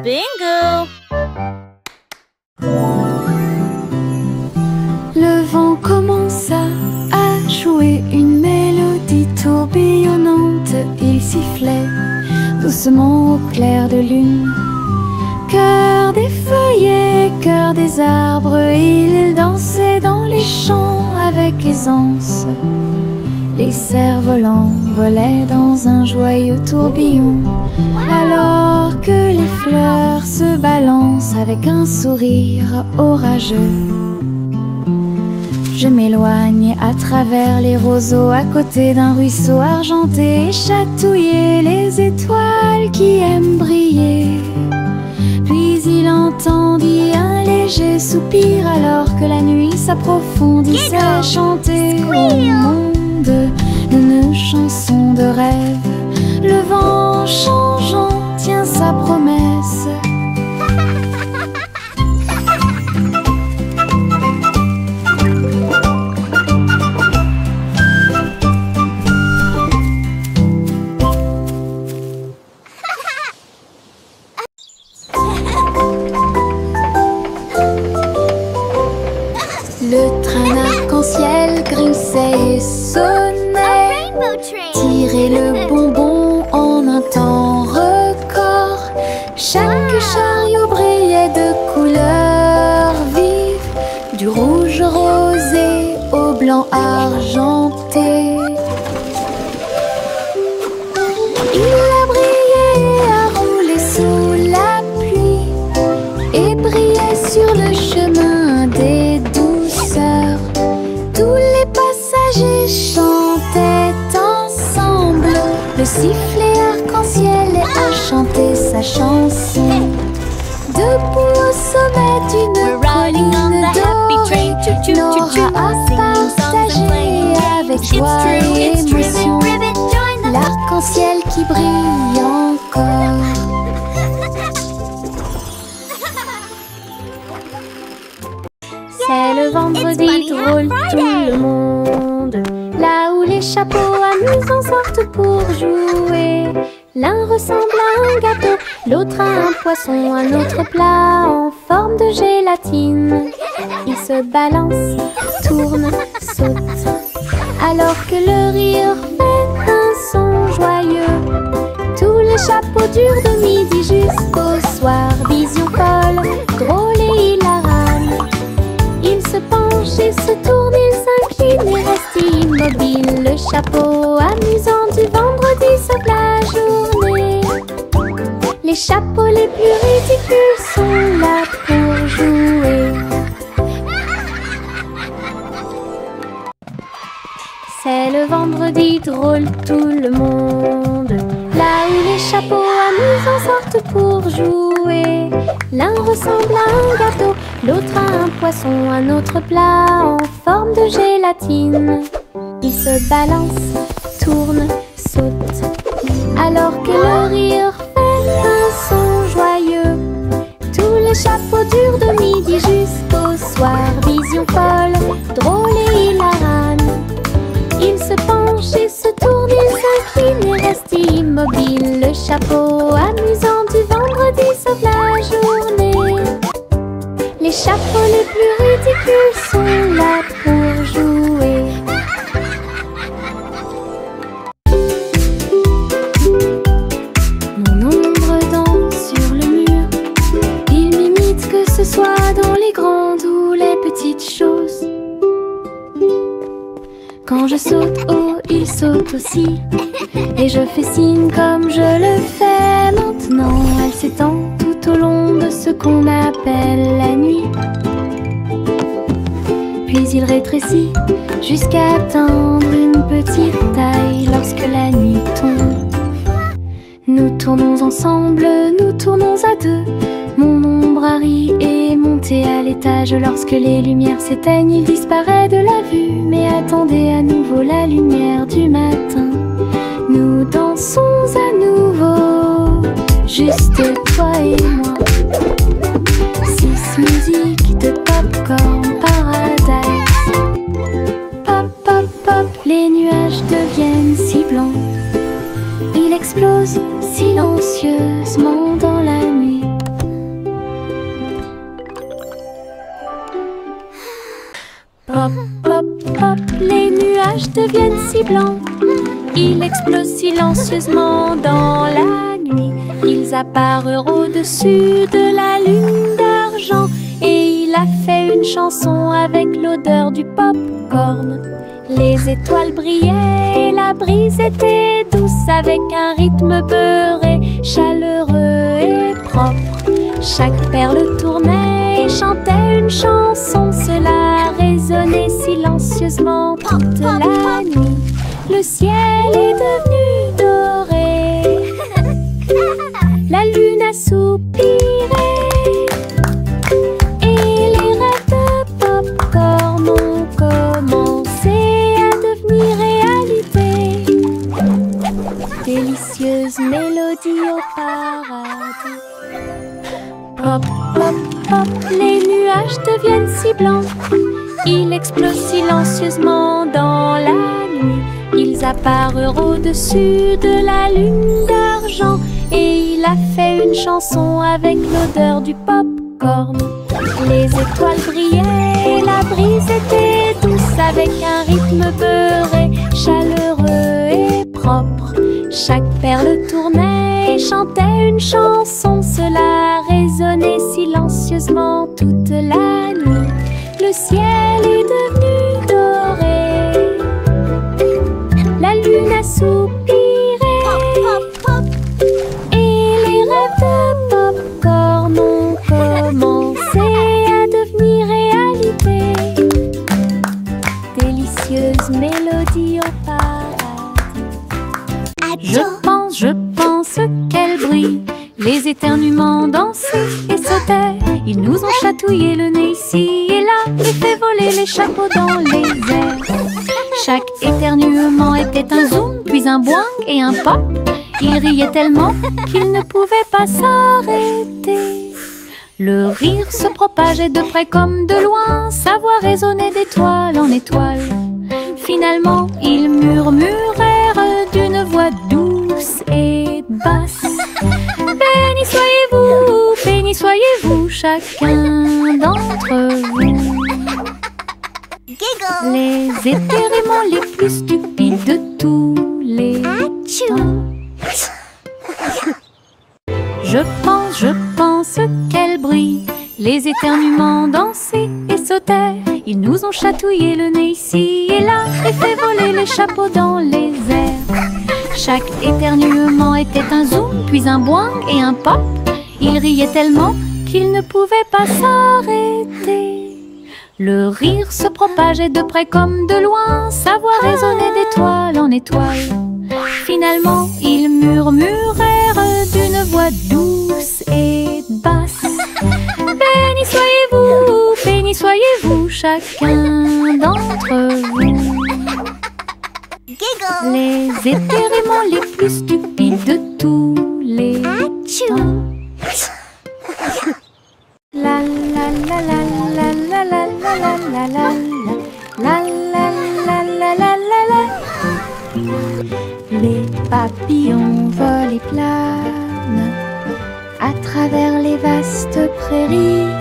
Bingo! Le vent commença à jouer une mélodie tourbillonnante. Il sifflait doucement au clair de lune. Cœur des feuillets, cœur des arbres, il dansait dans les champs avec aisance. Les cerfs-volants volaient dans un joyeux tourbillon, alors que les fleurs se balancent avec un sourire orageux. Je m'éloigne à travers les roseaux, à côté d'un ruisseau argenté, et chatouiller les étoiles qui aiment briller. Puis il entendit un léger soupir, alors que la nuit s'approfondissait, chanter au monde une chanson de rêve. Le vent changeant tient sa promesse. Le train arc-en-ciel grinçait et sonnait. Tirer le bonbon en un temps record. Chaque chariot brillait de couleurs vives, du rouge rosé au blanc argenté. Il a brillé et a roulé sous la pluie et brillait sur le chemin des douceurs. Tous les passagers chantaient ensemble, le sifflet arc-en-ciel et a chanté sa chanson. Debout au sommet d'une colline dorée, Nora a partagé avec joie et émotion l'arc-en-ciel qui brille encore. C'est le vendredi drôle, tout le monde, là où les chapeaux amusants sortent pour jouer. L'un ressemble à un gâteau, l'autre à un poisson, un autre plat en forme de gélatine. Ils se balancent, tournent, sautent, alors que le rire fait un son joyeux. Tous les chapeaux durent de midi jusqu'au soir. Vision folle, drôle et hilarane. Ils se penchent et se tournent, ils s'inclinent et restent immobiles. Le chapeau amusant du vendredi sauve la journée. Les chapeaux les plus ridicules sont là pour jouer. C'est le vendredi drôle, tout le monde, là où les chapeaux amusants sortent pour jouer. L'un ressemble à un gâteau, l'autre à un poisson, un autre plat en forme de gélatine. Ils se balancent, tournent, sautent, alors que le rire fait un son joyeux. Tous les chapeaux durent de midi jusqu'au soir. Vision folle, drôle et hilarane. Ils se penchent et se tournent, ils s'inclinent et restent immobiles. Le chapeau amusant du vendredi sauve la journée. Les chapeaux les plus ridicules sont là pour jouer. Mon ombre danse sur le mur. Il m'imite que ce soit dans les grandes ou les petites choses. Quand je saute haut, il saute aussi. Et je fais signe comme je le fais maintenant. Elle s'étend tout au long de ce qu'on appelle la nuit. Puis il rétrécit jusqu'à atteindre une petite taille lorsque la nuit tombe. Nous tournons ensemble, nous tournons à deux. Mon ombre Harry est monté à l'étage. Lorsque les lumières s'éteignent, il disparaît de la vue. Mais attendez à nouveau la lumière du matin. Nous dansons à nouveau, juste toi et moi. 6 musiques de Popcorn Paradise. Pop, pop, pop, les nuages deviennent si blancs. Il explose silencieusement dans la nuit. nuages deviennent si blancs. Il explose silencieusement dans la nuit. Ils apparurent au-dessus de la lune d'argent. Et il a fait une chanson avec l'odeur du pop-corn. Les étoiles brillaient et la brise était douce, avec un rythme beurré, chaleureux et propre. Chaque perle tournait et chantait une chanson. Cela résonnait silencieusement toute la nuit. Le ciel est devenu doré. La lune a soupiré. Et les rêves de pop-corn ont commencé à devenir réalité. Délicieuse mélodie au paradis. Pop, pop, pop, les nuages deviennent si blancs. Ils explosent silencieusement dans la nuit. Ils apparurent au-dessus de la lune d'argent. Et il a fait une chanson avec l'odeur du pop-corn. Les étoiles brillaient et la brise était douce, avec un rythme beurré, chaleureux et propre. Chaque perle tournait et chantait une chanson. Cela résonnait silencieusement toute la nuit. Le ciel est devenu doré. La lune a soupiré. Et les rêves de pop-corn ont commencé à devenir réalité. Délicieuse mélodie au paradis. Je pense qu'elle brille. Les éternuements dansaient et sautaient. Ils nous ont chatouillé le nez ici et là, et fait voler les chapeaux dans les airs. Chaque éternuement était un zoom, puis un boing et un pop. Ils riaient tellement qu'ils ne pouvaient pas s'arrêter. Le rire se propageait de près comme de loin, sa voix résonnait d'étoile en étoile. Finalement, ils murmurèrent d'une voix douce et basse. Béni soyez-vous, chacun d'entre vous. Les éternuements les plus stupides de tous les temps. Je pense qu'elle brille. Les éternuements dansaient et sautaient. Ils nous ont chatouillé le nez ici et là, et fait voler les chapeaux dans les airs. Chaque éternuement était un zoom, puis un boing et un pop. Ils riaient tellement qu'ils ne pouvaient pas s'arrêter. Le rire se propageait de près comme de loin, sa voix résonnait d'étoile en étoile. Finalement, ils murmurèrent d'une voix douce et basse. Béni soyez-vous, chacun d'entre vous. Les éternuements les plus stupides de tous les temps. La la la la la la la la la la la la la la la la. Les papillons volent et planent à travers les vastes prairies.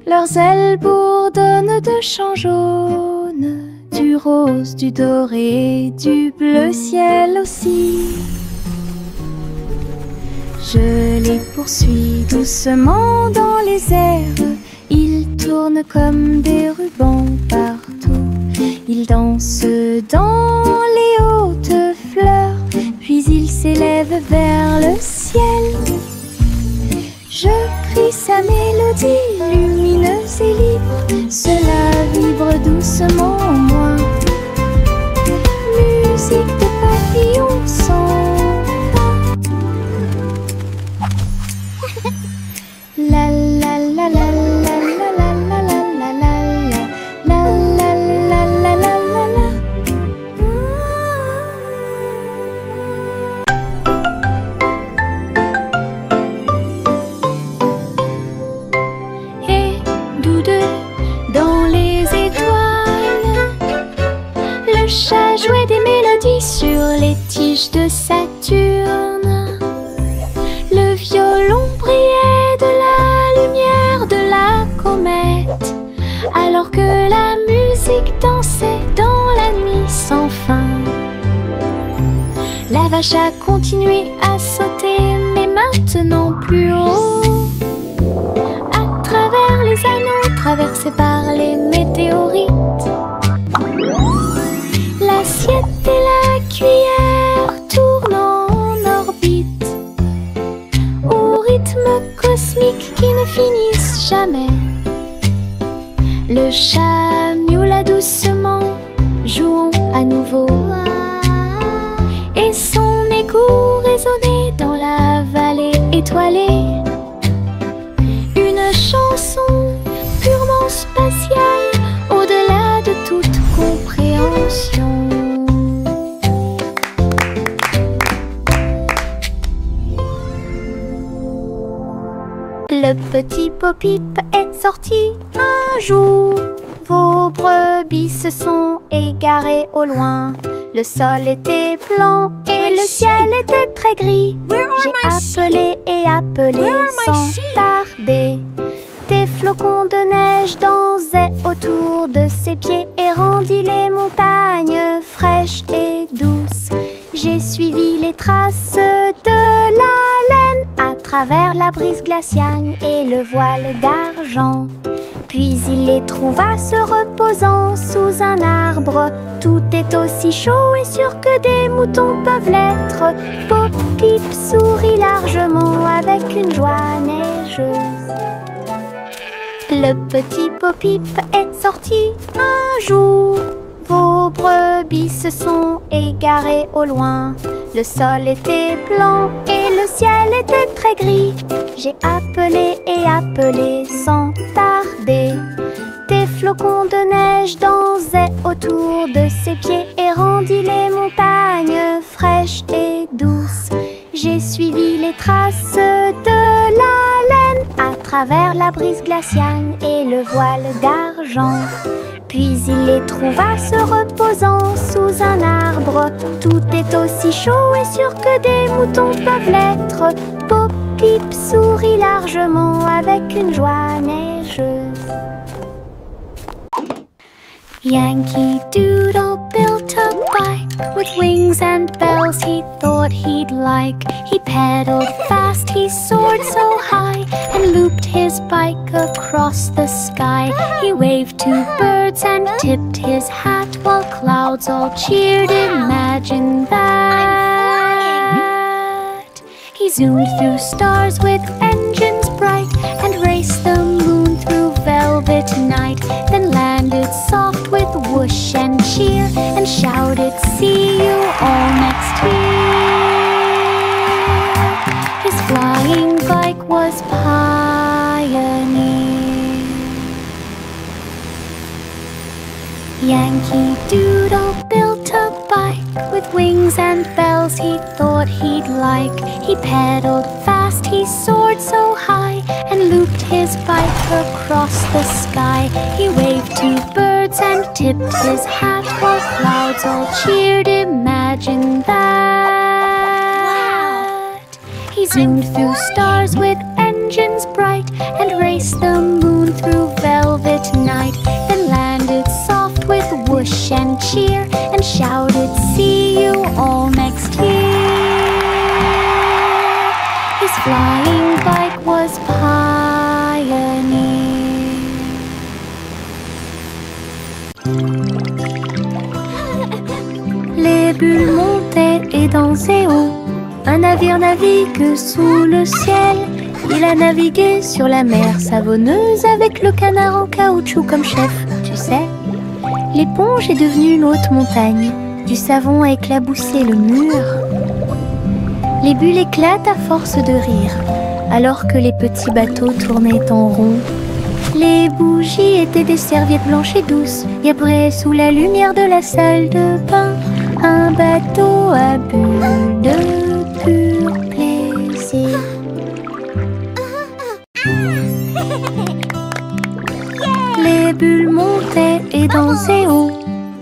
Leurs ailes bourdonnent de chants jaunes, du rose, du doré, du bleu ciel aussi. Je les poursuis doucement dans les airs. Ils tournent comme des rubans partout. Ils dansent dans les hautes fleurs, puis ils s'élèvent vers le ciel. Je crie sa mélodie lumineuse et libre. Cela vibre doucement en moi. Musique de papillons sans fin. La la la la la la la la la la la la la la la la la. Et nous deux dans les étoiles, le chat jouait des mélodies sur les tiges de Saturne. Le violon brillait de la lumière de la comète, alors que la musique dansait dans la nuit. vache a continué à sauter, mais maintenant plus haut. À travers les anneaux traversés par les météorites, l'assiette et la cuillère tournent en orbite, au rythme cosmique qui ne finissent jamais. Le chat miaula doucement, jouons à nouveau, et son écho résonnait dans la vallée étoilée. Une chanson purement spatiale, au-delà de toute compréhension. Le petit Bo-Peep est sorti un jour. Vos brebis se sont égarées au loin. Le sol était blanc et le ciel était très gris. J'ai appelé et appelé sans tarder. Des flocons de neige dansaient autour de ses pieds et rendit les montagnes fraîches et douces. J'ai suivi les traces de la laine à travers la brise glaciale et le voile d'argent. Puis il les trouva se reposant sous un arbre. Tout est aussi chaud et sûr que des moutons peuvent l'être. Bo-Peep sourit largement avec une joie neigeuse. Le petit Bo-Peep est sorti un jour. Vos brebis se sont égarées au loin. Le sol était blanc et le ciel était très gris. J'ai appelé et appelé sans tarder. Des flocons de neige dansaient autour de ses pieds et rendit les montagnes fraîches et douces. J'ai suivi les traces de la laine à travers la brise glaciale et le voile d'argent. Puis il les trouva se reposant sous un arbre. Tout est aussi chaud et sûr que des moutons peuvent l'être. Bo-Peep sourit largement avec une joie neigeuse. Yankee Doodle built a bike with wings and bells he thought he'd like. He pedaled fast, he soared so high, and looped his bike across the sky. He waved to birds and tipped his hat while clouds all cheered. Imagine that. He zoomed through stars with engines bright and raced the moon through velvet night. Then landed soft with whoosh and cheer and shouted, "See you all next year." His flying bike was Pioneer. Yankee Doodle built a bike with wings and bells he thought he'd like. He pedaled fast, he soared so high, and looped his bike across the sky. He waved to birds and tipped his hat while clouds all cheered. Imagine that. He zoomed through stars with engines bright and raced the moon through velvet night. Then landed soft with whoosh and cheer and shouted, "See you all next year." His flying bike was Pioneer. Les bulles montaient et dansaient haut. Un navire navigue sous le ciel. Il a navigué sur la mer savonneuse avec le canard en caoutchouc comme chef, tu sais. L'éponge est devenue une haute montagne. Du savon a éclaboussé le mur. Les bulles éclatent à force de rire, alors que les petits bateaux tournaient en rond. Les bougies étaient des serviettes blanches et douces, et après, sous la lumière de la salle de bain, un bateau à bulles de pur plaisir. Les bulles montaient et dansaient haut.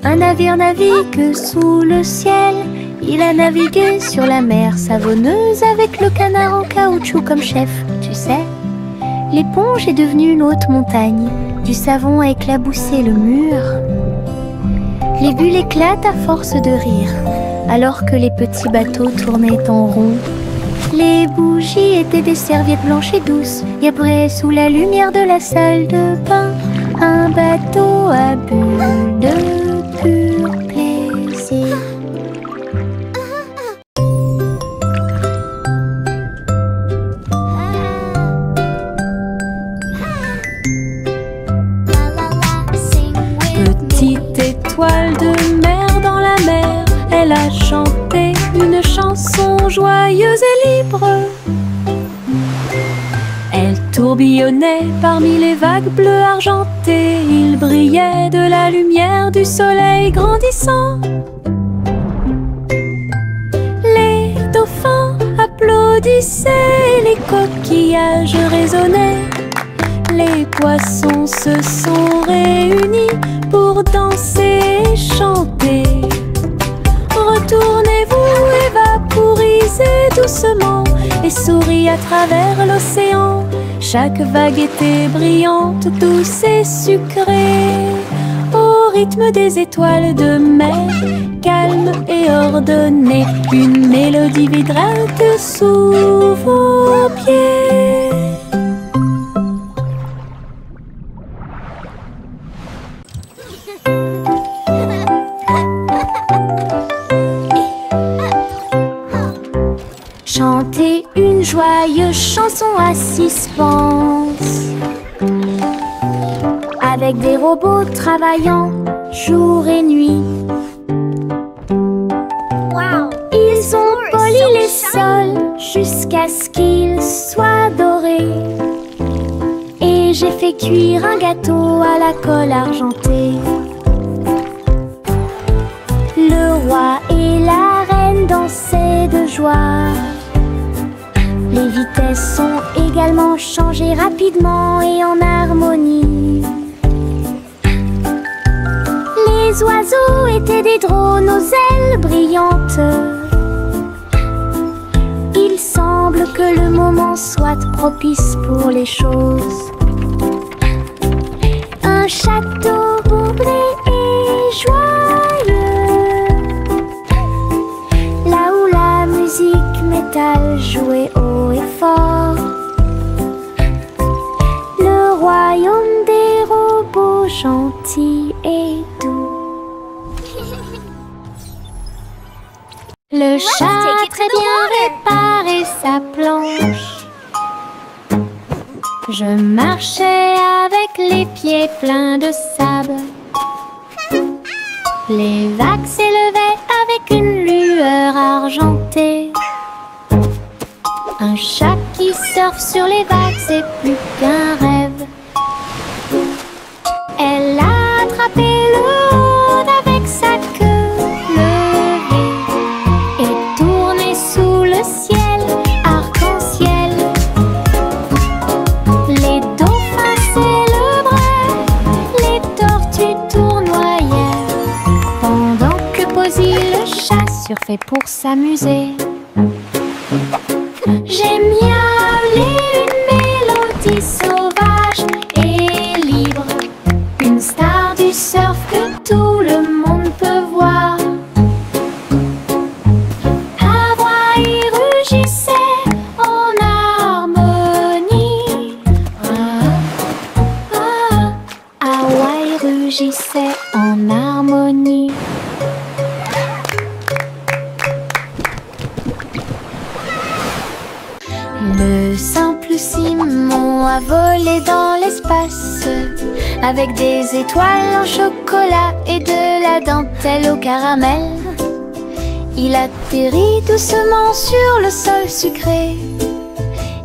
Un navire navigue sous le ciel. Il a navigué sur la mer savonneuse avec le canard en caoutchouc comme chef, tu sais. L'éponge est devenue une haute montagne. Du savon a éclaboussé le mur. Les bulles éclatent à force de rire, alors que les petits bateaux tournaient en rond. Les bougies étaient des serviettes blanches et douces, et après, sous la lumière de la salle de bain, un bateau à bulles de pur plaisir. Petite étoile de mer dans la mer, elle a chanté une chanson joyeuse et libre. Elle tourbillonnait parmi les vagues bleues argentées. Il brillait de la lumière du soleil grandissant. Les dauphins applaudissaient, les coquillages résonnaient. Les poissons se sont réunis pour danser et chanter. Retournez-vous et vaporisez doucement et souris à travers l'océan. Chaque vague était brillante, douce et sucrée, au rythme des étoiles de mer, calme et ordonnée. Une mélodie vibrante sous vos pieds. Chanter une joyeuse chanson à suspense, avec des robots travaillant jour et nuit. Ils ont poli les sols jusqu'à ce qu'ils soient dorés. Et j'ai fait cuire un gâteau à la colle argentée. Le roi et la reine dansaient de joie. Les vitesses sont également changées rapidement et en harmonie. Les oiseaux étaient des drones aux ailes brillantes. Il semble que le moment soit propice pour les choses. Un château bourblé et joyeux, là où la musique métal jouait haut et fort. Le royaume des robots gentils et doux. Le chat a très bien réparé sa planche. Je marchais avec les pieds pleins de sable. Les vagues s'élevaient avec une lueur argentée. Un chat qui surfe sur les vagues, c'est plus qu'un rêve. Elle a attrapé le haut avec sa queue levée et tourné sous le ciel arc-en-ciel. Les dauphins célébraient, les tortues tournoyaient, pendant que Posy le chat surfait pour s'amuser. J'ai miaulé une mélodie sauvage et libre, une star du surf que tout le monde peut voir. Hawaï rugissait en harmonie. Hawaï rugissait en harmonie. Le simple Simon a volé dans l'espace, avec des étoiles en chocolat et de la dentelle au caramel. Il atterrit doucement sur le sol sucré.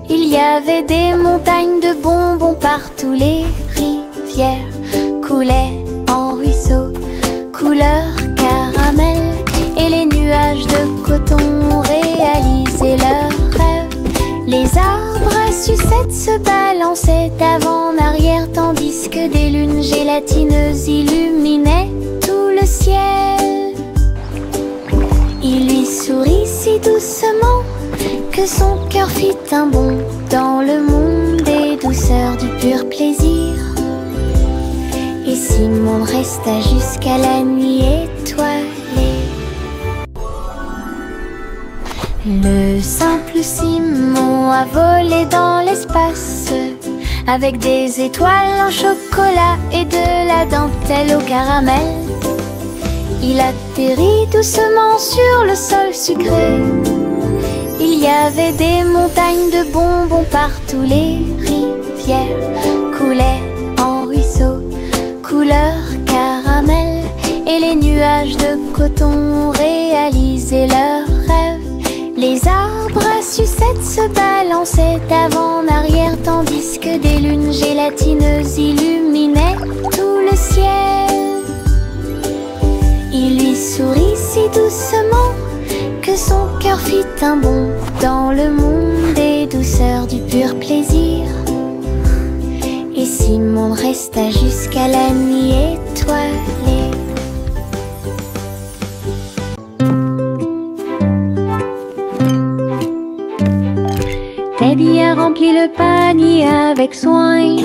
Il y avait des montagnes de bonbons partout. Les rivières coulaient en ruisseaux, couleur caramel. Et les nuages de coton réalisaient leurs rêves. Les arbres à sucettes se balançaient d'avant en arrière, tandis que des lunes gélatineuses illuminaient tout le ciel. Il lui sourit si doucement que son cœur fit un bond dans le monde des douceurs du pur plaisir. Et Simon resta jusqu'à la nuit étoilée. Le simple Simon a volé dans l'espace avec des étoiles en chocolat et de la dentelle au caramel. Il atterrit doucement sur le sol sucré. Il y avait des montagnes de bonbons partout. Les rivières coulaient en ruisseaux couleur caramel. Et les nuages de coton réalisaient leurs rêves. Les arbres à sucettes se balançaient d'avant en arrière, tandis que des lunes gélatineuses illuminaient tout le ciel. Il lui sourit si doucement que son cœur fit un bond dans le monde des douceurs du pur plaisir. Et Simon resta jusqu'à la nuit étoilée. Teddy a rempli le panier avec soin,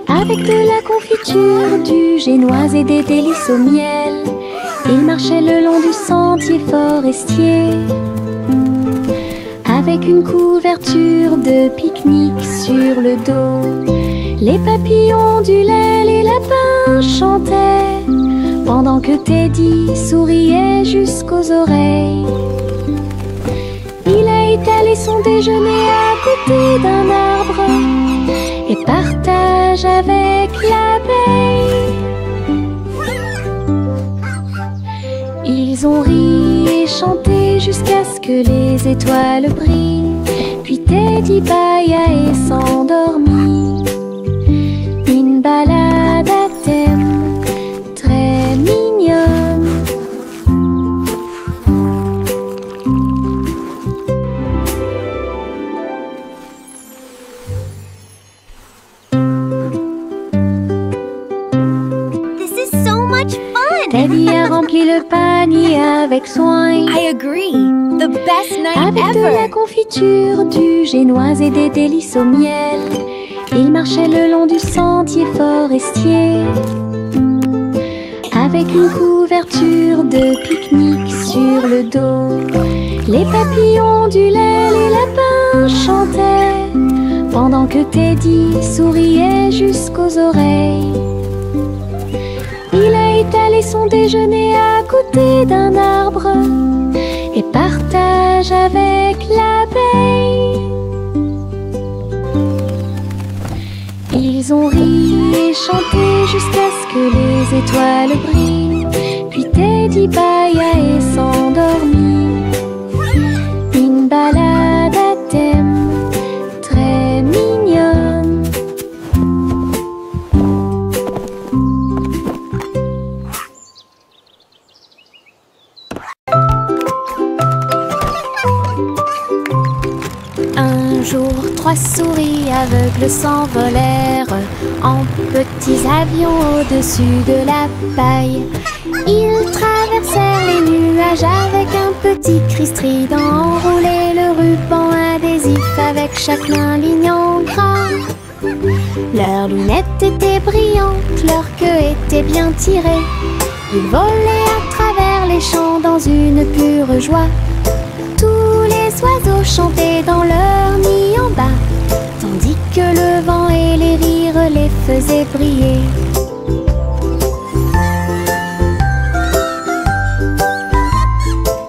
avec de la confiture, du génoise et des délices au miel. Il marchait le long du sentier forestier, avec une couverture de pique-nique sur le dos. Les papillons ondulaient, les lapins chantaient, pendant que Teddy souriait jusqu'aux oreilles. Il a étalé son déjeuner à côté d'un arbre et partage avec l'abeille. Ils ont ri et chanté jusqu'à ce que les étoiles brillent. Puis Teddy bâilla et s'endormit. Une balade à thème très mignonne. Teddy a rempli le panier avec soin. I agree. The best night avec ever. de la confiture, du génoise et des délices au miel. Il marchait le long du sentier forestier, avec une couverture de pique-nique sur le dos. Les papillons ondulaient, les lapins chantaient, pendant que Teddy souriait jusqu'aux oreilles. Il a étalé son déjeuner à côté d'un arbre et partage avec l'abeille. Ils ont ri et chanté jusqu'à ce que les étoiles brillent. Puis Teddy bâilla et s'endormit. Une balade à thème très mignonne. Un jour, 3 souris aveugles s'envolèrent en petits avions au-dessus de la paille. Ils traversèrent les nuages avec un petit cri strident, enroulé le ruban adhésif avec chaque main ligne en gras. Leurs lunettes étaient brillantes, leur queue était bien tirée. Ils volaient à travers les champs dans une pure joie. Tous les oiseaux chantaient dans leur nid en bas, tandis que le vent et les rires les faisaient briller.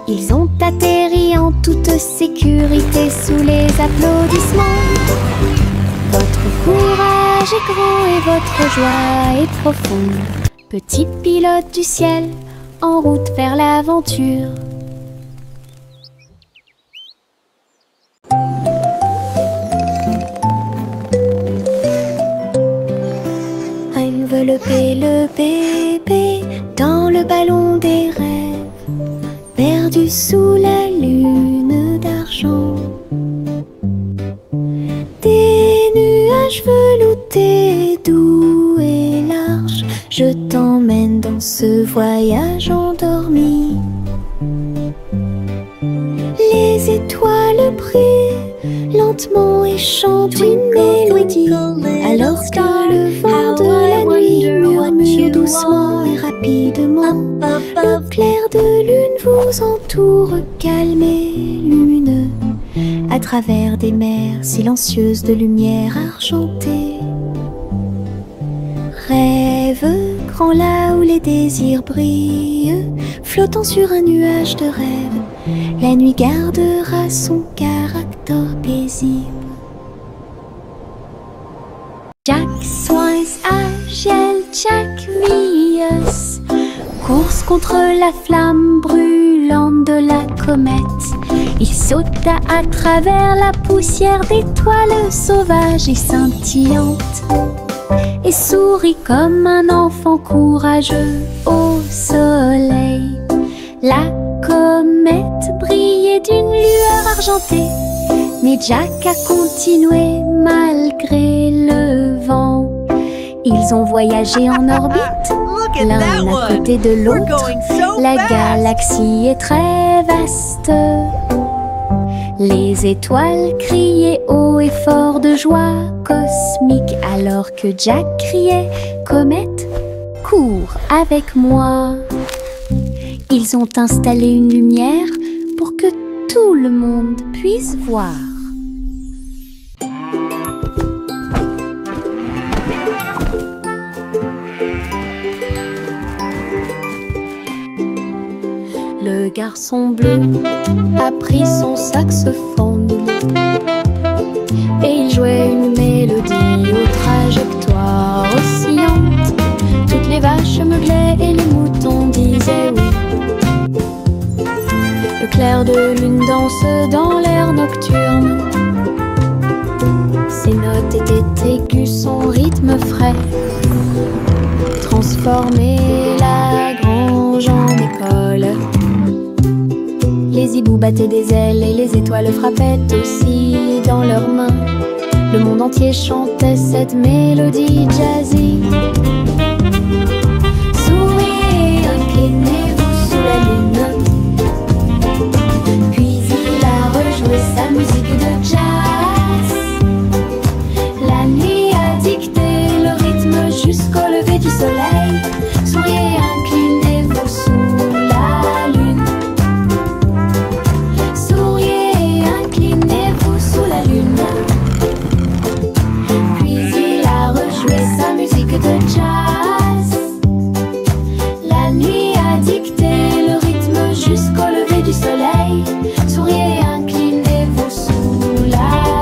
Ils ont atterri en toute sécurité sous les applaudissements. Votre courage est grand et votre joie est profonde. Petit pilote du ciel, en route vers l'aventure. Envelopper le bébé dans le ballon des rêves, perdu sous la lune d'argent. Des nuages veloutés, doux et larges, je t'emmène dans ce voyage endormi. Les étoiles brillent lentement et chantent une mélodie, alors que le vent de la nuit murmure doucement et rapidement. Le clair de lune vous entoure, calme et lumineux, à travers des mers silencieuses de lumière argentée. Rêve grand là où les désirs brillent, flottant sur un nuage de rêve, la nuit gardera son caractère paisible. Jack Swans agile, Jack Rios, course contre la flamme brûlante de la comète. Il sauta à travers la poussière d'étoiles sauvages et scintillantes, et sourit comme un enfant courageux au soleil. La comète brillait d'une lueur argentée, mais Jack a continué malgré le vent. Ils ont voyagé en orbite, l'un à côté de l'autre. La galaxie est très vaste. Les étoiles criaient haut et fort de joie cosmique, alors que Jack criait « Comète, cours avec moi !» Ils ont installé une lumière pour que tout le monde puisse voir. Le garçon bleu a pris son saxophone et il jouait une mélodie aux trajectoires oscillantes. Toutes les vaches meuglaient et les moutons disaient oui. Le clair de lune danse dans l'air nocturne. Ses notes étaient aiguës, son rythme frais transformait la grange en école. Les hiboux battaient des ailes et les étoiles frappaient aussi dans leurs mains. Le monde entier chantait cette mélodie jazzy. Souriez, inclinez-vous sous la lune. Puis il a rejoué sa musique de jazz. La nuit a dicté le rythme jusqu'au lever du soleil. Souriez, inclinez-vous sous la lune. Souriez, inclinez-vous sous la lune. Puis il a rejoué sa musique de jazz. La nuit a dicté le rythme jusqu'au lever du soleil. Souriez, inclinez-vous sous la lune.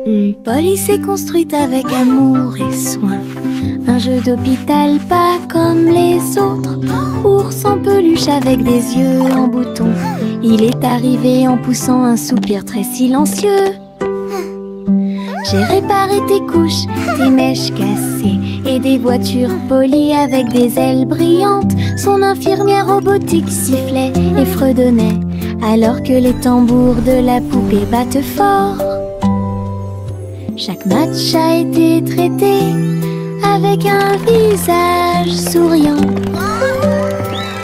Une police est construite avec amour et soin. Un jeu d'hôpital pas comme les autres. Ours en peluche avec des yeux en bouton. Il est arrivé en poussant un soupir très silencieux. J'ai réparé tes couches, tes mèches cassées et des voitures polies avec des ailes brillantes. Son infirmière robotique sifflait et fredonnait alors que les tambours de la poupée battent fort. Chaque match a été traité avec un visage souriant.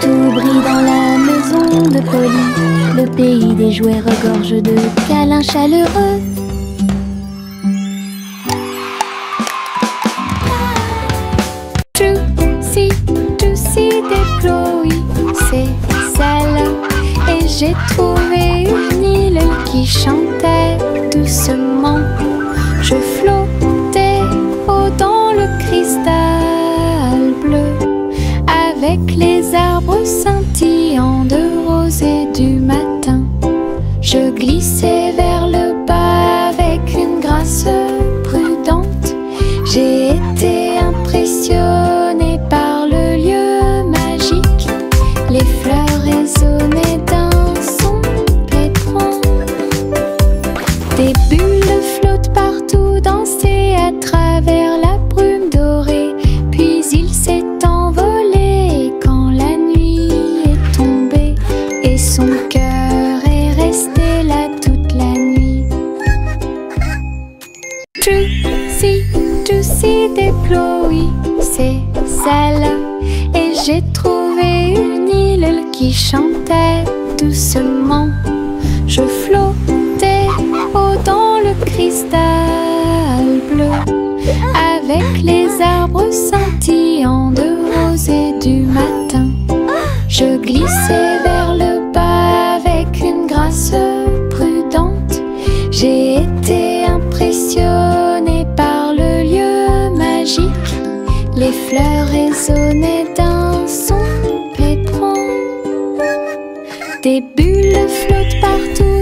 Tout brille dans la maison de Polly. Le pays des jouets regorge de câlins chaleureux. Juicy des Chloé, c'est celle. Et j'ai trouvé une île qui chantait doucement. Je flottais haut dans le cristal bleu, avec les arbres scintillants de rose et du matin. Je glissais vers le bas avec une grâce prudente. J'ai été impressionnée par le lieu magique. Les fleurs résonnaient d'un son pétrant. Des bulles flottent partout, dansaient à travers la brume dorée. Puis il s'est envolé quand la nuit est tombée. Et son cœur est resté là toute la j'ai trouvé une île qui chantait doucement. Je flottais haut dans le cristal bleu, avec les arbres scintillants de rosée du matin. Je glissais vers le bas avec une grâce prudente. J'ai été impressionnée par le lieu magique. Les fleurs résonnaient d'un son pétrant. Des bulles flottent partout